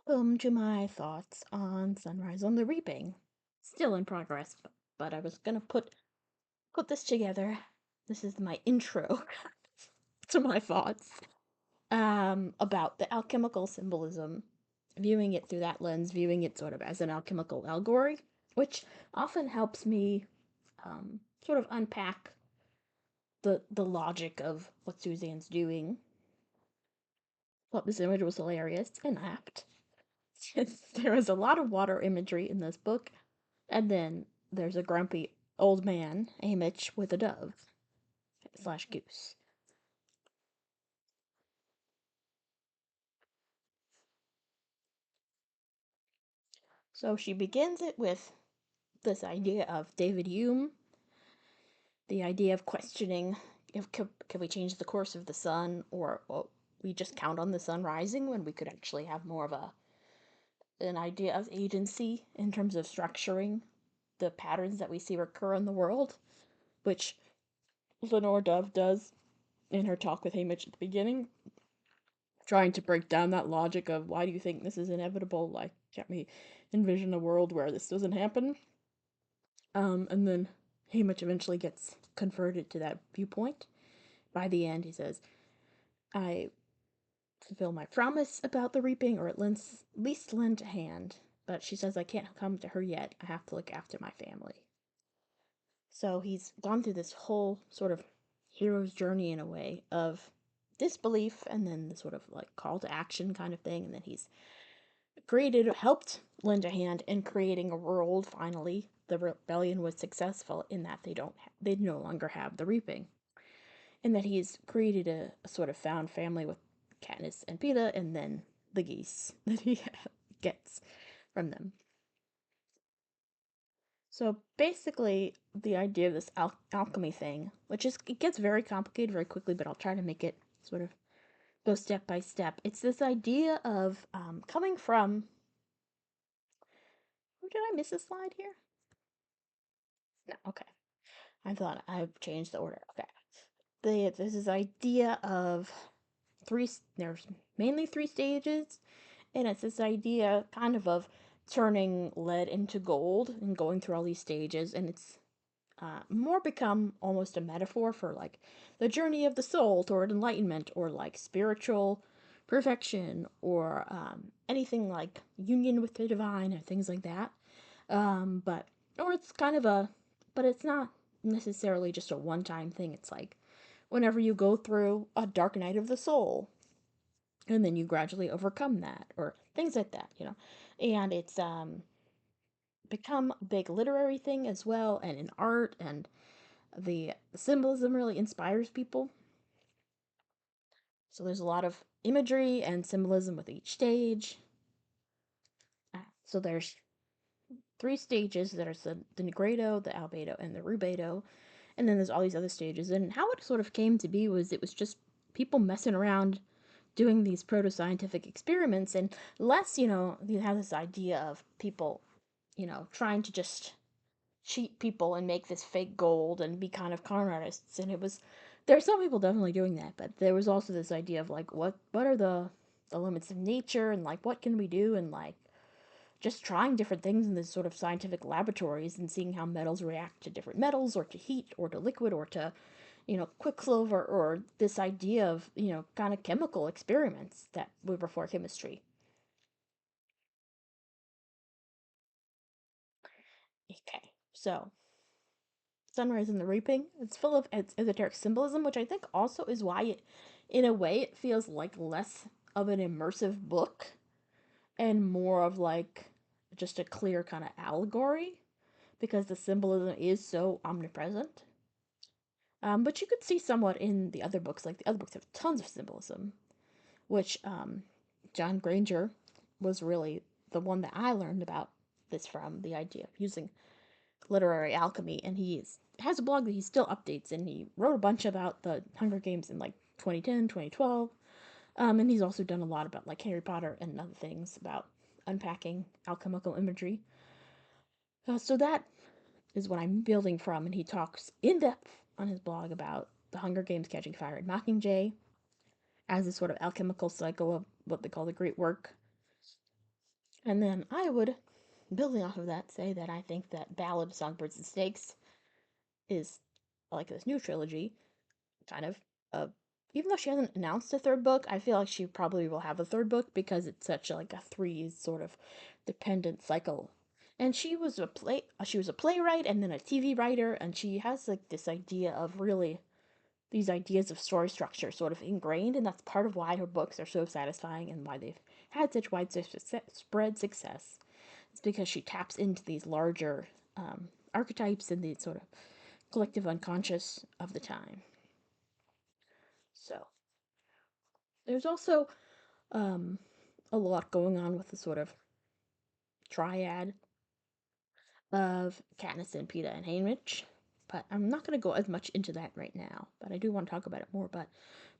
Welcome to my thoughts on Sunrise on the Reaping. Still in progress, but I was gonna put this together. This is my intro to my thoughts about the alchemical symbolism, viewing it through that lens, viewing it sort of as an alchemical allegory, which often helps me sort of unpack the logic of what Suzanne's doing. Thought this image was hilarious and apt. There is a lot of water imagery in this book, and then there's a grumpy old man, Amish, with a dove slash goose. So she begins it with this idea of David Hume, the idea of questioning if can we change the course of the sun, or well, we just count on the sun rising when we could actually have more of an idea of agency in terms of structuring the patterns that we see recur in the world, which Lenore Dove does in her talk with Hamish at the beginning, trying to break down that logic of why do you think this is inevitable? Like, can't we envision a world where this doesn't happen? And then Hamish eventually gets converted to that viewpoint. By the end, he says, I fulfill my promise about the reaping, or at least lend a hand. But she says, I can't come to her yet. I have to look after my family. So he's gone through this whole sort of hero's journey in a way of disbelief and then the sort of like call to action kind of thing. And then he's helped lend a hand in creating a world. Finally, the rebellion was successful in that they no longer have the reaping. And that he's created a sort of found family with Katniss and Peeta and then the geese that he gets from them. So basically, the idea of this alchemy thing, which is, it gets very complicated very quickly, but I'll try to make it sort of go step by step. It's this idea of coming from. Or did I miss a slide here? No, okay. I thought I've changed the order. Okay. There's this idea of there's mainly three stages, and it's this idea kind of turning lead into gold and going through all these stages, and it's more become almost a metaphor for like the journey of the soul toward enlightenment or like spiritual perfection or anything like union with the divine or things like that. But or it's kind of but it's not necessarily just a one-time thing. It's like whenever you go through a dark night of the soul, and then you gradually overcome that, or things like that, And it's become a big literary thing as well, and in art, and the symbolism really inspires people. So there's a lot of imagery and symbolism with each stage. So there's three stages. There's the Negredo, the Albedo, and the Rubedo. And then there's all these other stages. And how it sort of came to be was it was just people messing around doing these proto-scientific experiments, and less, you have this idea of people, trying to just cheat people and make this fake gold and be kind of con artists. And there's some people definitely doing that, but there was also this idea of like what are the limits of nature, and like what can we do, and like just trying different things in this sort of scientific laboratories and seeing how metals react to different metals, or to heat, or to liquid, or to quicksilver, or this idea of kind of chemical experiments that were before chemistry. Okay, so Sunrise and the Reaping. It's full of esoteric symbolism, which I think also is why in a way, it feels like less of an immersive book and more of like just a clear kind of allegory, because the symbolism is so omnipresent. But you could see somewhat in the other books. Like the other books have tons of symbolism, which John Granger was really the one that I learned about this from, the idea of using literary alchemy, and has a blog that he still updates, and he wrote a bunch about the Hunger Games in like 2010, 2012. And he's also done a lot about like Harry Potter and other things about unpacking alchemical imagery. So that is what I'm building from, and he talks in depth on his blog about the Hunger Games, Catching Fire, and Mockingjay as a sort of alchemical cycle of what they call the Great Work. And then I would, building off of that, say that I think that Ballad of Songbirds and Snakes is like this new trilogy, kind of. Uh, Even though she hasn't announced a third book, I feel like she probably will have a third book because it's such like a three sort of dependent cycle. And she was a playwright and then a TV writer, and she has like this idea of really these ideas of story structure sort of ingrained, and that's part of why her books are so satisfying and why they've had such widespread success. It's because she taps into these larger archetypes and the sort of collective unconscious of the time. So there's also um, a lot going on with the sort of triad of Katniss and Peeta and Haymitch, but I'm not going to go as much into that right now. But I do want to talk about it more. But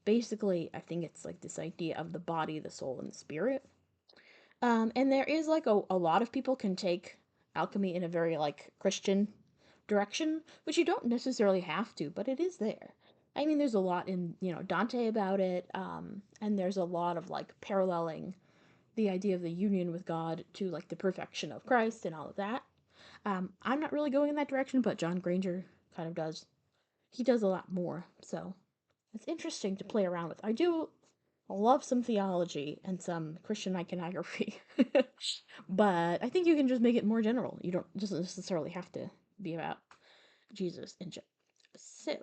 basically, I think it's like this idea of the body, the soul, and the spirit. And there is like a lot of people can take alchemy in a very like Christian direction, which you don't necessarily have to, but it is there. I mean, there's a lot in, Dante about it, and there's a lot of like paralleling the idea of the union with God to like the perfection of Christ and all of that. I'm not really going in that direction, but John Granger kind of does. He does a lot more, so it's interesting to play around with. I do love some theology and some Christian iconography, but I think you can just make it more general. You don't doesn't necessarily have to be about Jesus and so.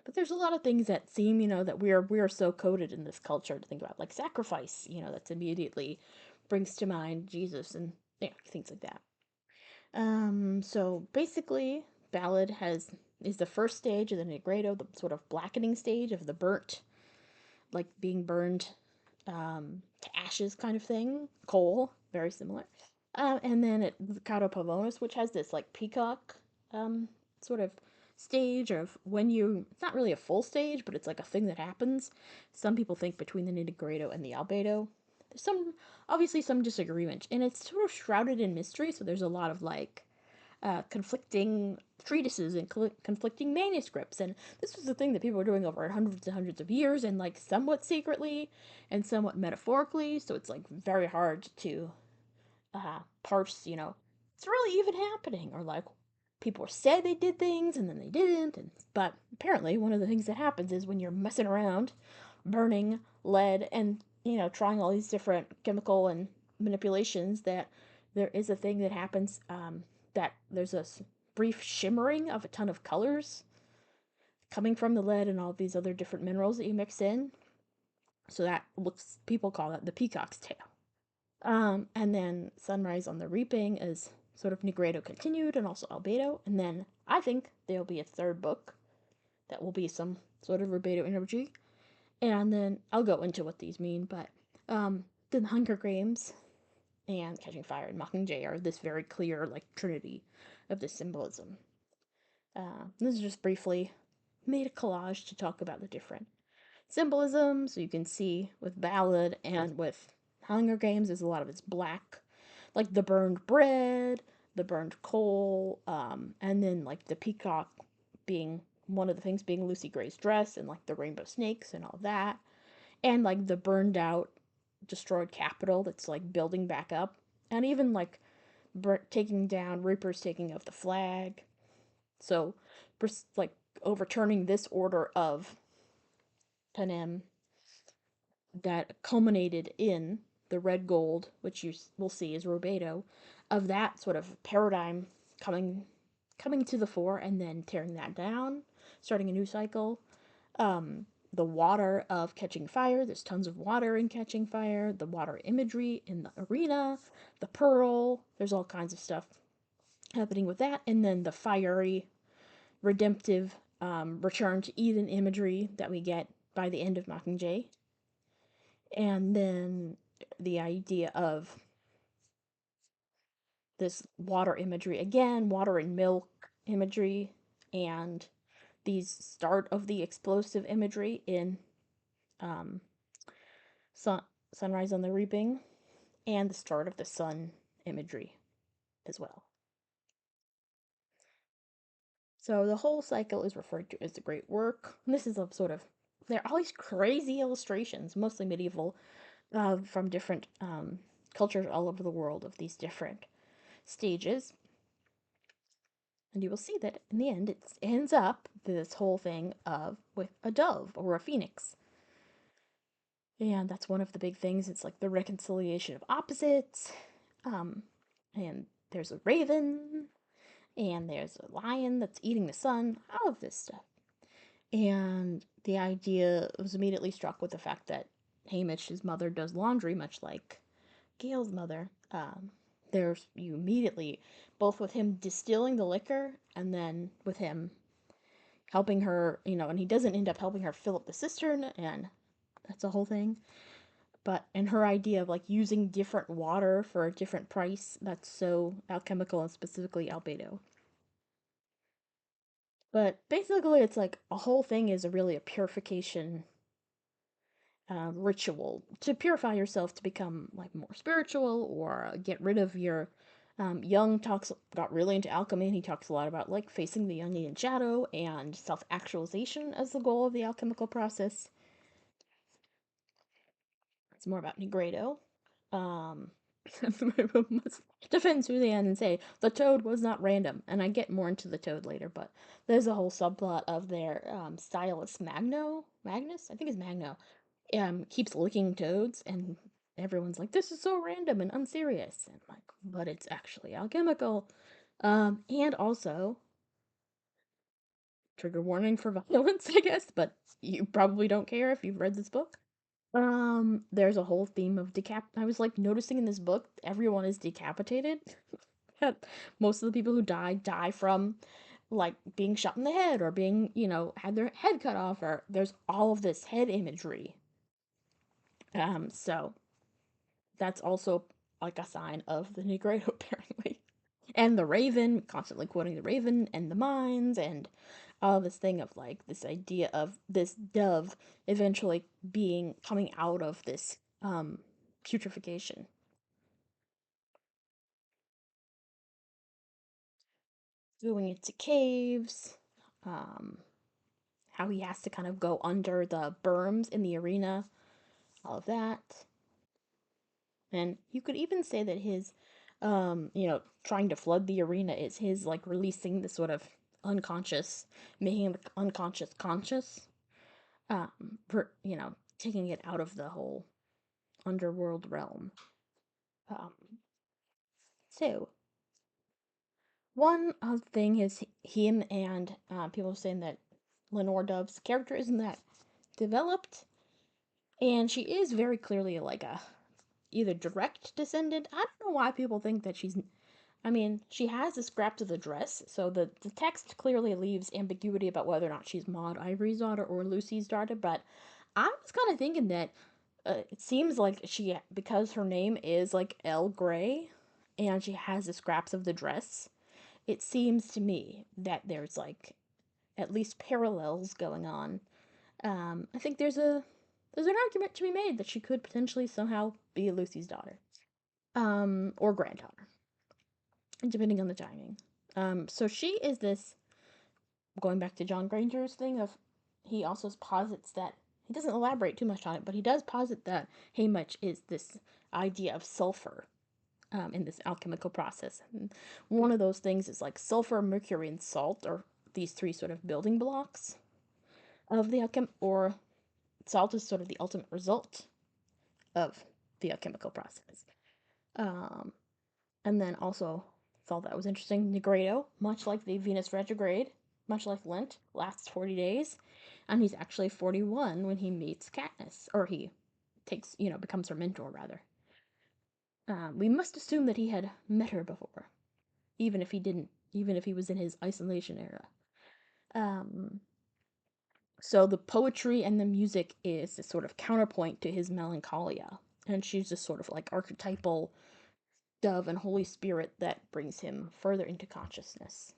But there's a lot of things that seem, that we are so coded in this culture to think about, like sacrifice. That's immediately brings to mind Jesus and things like that. So basically, ballad is the first stage of the Negredo, the sort of blackening stage of the burnt, like being burned to ashes kind of thing. Coal, very similar. And then the Cado Pavonis, which has this like peacock sort of stage of when it's not really a full stage, but it's like a thing that happens. Some people think between the Negredo and the Albedo. There's obviously some disagreement, and it's sort of shrouded in mystery, so there's a lot of like conflicting treatises and conflicting manuscripts. And this was the thing that people were doing over hundreds and hundreds of years, and like somewhat secretly and somewhat metaphorically. So it's like very hard to parse, it's really even happening, or like people said they did things and then they didn't. But apparently, one of the things that happens is when you're messing around, burning lead and trying all these different chemical and manipulations, that there is a thing that happens, that there's a brief shimmering of a ton of colors coming from the lead and all these other different minerals that you mix in. So people call that the peacock's tail. And then Sunrise on the Reaping is sort of Negredo continued and also Albedo. And then I think there'll be a third book that will be some sort of Rubedo energy. And then I'll go into what these mean, but then Hunger Games and Catching Fire and Mockingjay are this very clear, like, trinity of this symbolism. This is just briefly made a collage to talk about the different symbolism, so you can see with Ballad and with Hunger Games, there's a lot of it's black, like the burned bread, the burned coal, and then like the peacock being one of the things being Lucy Gray's dress, and like the rainbow snakes and all that, and like the burned out, destroyed capital that's like building back up, and even like taking down Reaper's taking of the flag. So, like overturning this order of Panem that culminated in the red gold, which you will see is Rubedo, of that sort of paradigm coming to the fore and then tearing that down, starting a new cycle. The water of Catching Fire, there's tons of water in Catching Fire, the water imagery in the arena, the pearl, there's all kinds of stuff happening with that, and then the fiery, redemptive return to Eden imagery that we get by the end of Mockingjay. And then the idea of this water imagery again, water and milk imagery, and these start of the explosive imagery in um, sun, Sunrise on the Reaping, and the start of the sun imagery as well. So the whole cycle is referred to as the Great Work. And this is a sort of, there are all these crazy illustrations, mostly medieval, from different cultures all over the world of these different stages. And you will see that in the end, it ends up this whole thing of with a dove or a phoenix. And that's one of the big things. It's like the reconciliation of opposites. Um, and there's a raven, and there's a lion that's eating the sun, all of this stuff. And the idea was immediately struck with the fact that Hamish, his mother, does laundry much like Gail's mother. There's you immediately, both with him distilling the liquor and then with him helping her, and he doesn't end up helping her fill up the cistern, and that's a whole thing. But and her idea of like using different water for a different price, that's so alchemical and specifically albedo. But basically, it's like a whole thing is really a purification ritual to purify yourself to become like more spiritual or get rid of your. Jung got really into alchemy, and he talks a lot about like facing the Jungian shadow and self actualization as the goal of the alchemical process. It's more about Negredo. Um, defend Suzanne and say the toad was not random, and I get more into the toad later, but there's a whole subplot of their stylist Magnus, I think it's Magno, keeps licking toads, and everyone's like, "This is so random and unserious," and I'm like, but it's actually alchemical. And also trigger warning for violence, I guess, but you probably don't care if you've read this book. There's a whole theme of I was like noticing in this book, everyone is decapitated. Most of the people who die from like being shot in the head or being, had their head cut off, or there's all of this head imagery. So that's also like a sign of the Negredo, apparently. And the Raven, constantly quoting the Raven and the mines, and all this thing of like this idea of this dove eventually coming out of this putrefaction, going into caves, um, how he has to kind of go under the berms in the arena, all of that. And you could even say that his, trying to flood the arena is his like releasing the sort of unconscious, making the unconscious conscious, taking it out of the whole underworld realm. Um, so one thing is him and people saying that Lenore Dove's character isn't that developed, and she is very clearly like a either direct descendant. I don't know why people think that she's. I mean, she has a scrap of the dress, so the text clearly leaves ambiguity about whether or not she's Maud Ivory's daughter or Lucy's daughter. But I was kind of thinking that it seems like because her name is like Elle Gray, and she has the scraps of the dress. It seems to me that there's like at least parallels going on. I think there's an argument to be made that she could potentially somehow be Lucy's daughter, or granddaughter, depending on the timing. So she is this, going back to John Granger's thing of, he also posits that, he doesn't elaborate too much on it, but he does posit that Haymitch is this idea of sulfur in this alchemical process. And one of those things is like sulfur, mercury, and salt are these three sort of building blocks of the alchem, or salt is sort of the ultimate result of the alchemical process. Um, and then also thought that was interesting. Negredo, much like the Venus retrograde, much like Lent, lasts 40 days, and he's actually 41 when he meets Katniss, or he becomes her mentor rather. We must assume that he had met her before, even if he didn't, even if he was in his isolation era. Um, so the poetry and the music is a sort of counterpoint to his melancholia, and she's this sort of like archetypal dove and Holy Spirit that brings him further into consciousness.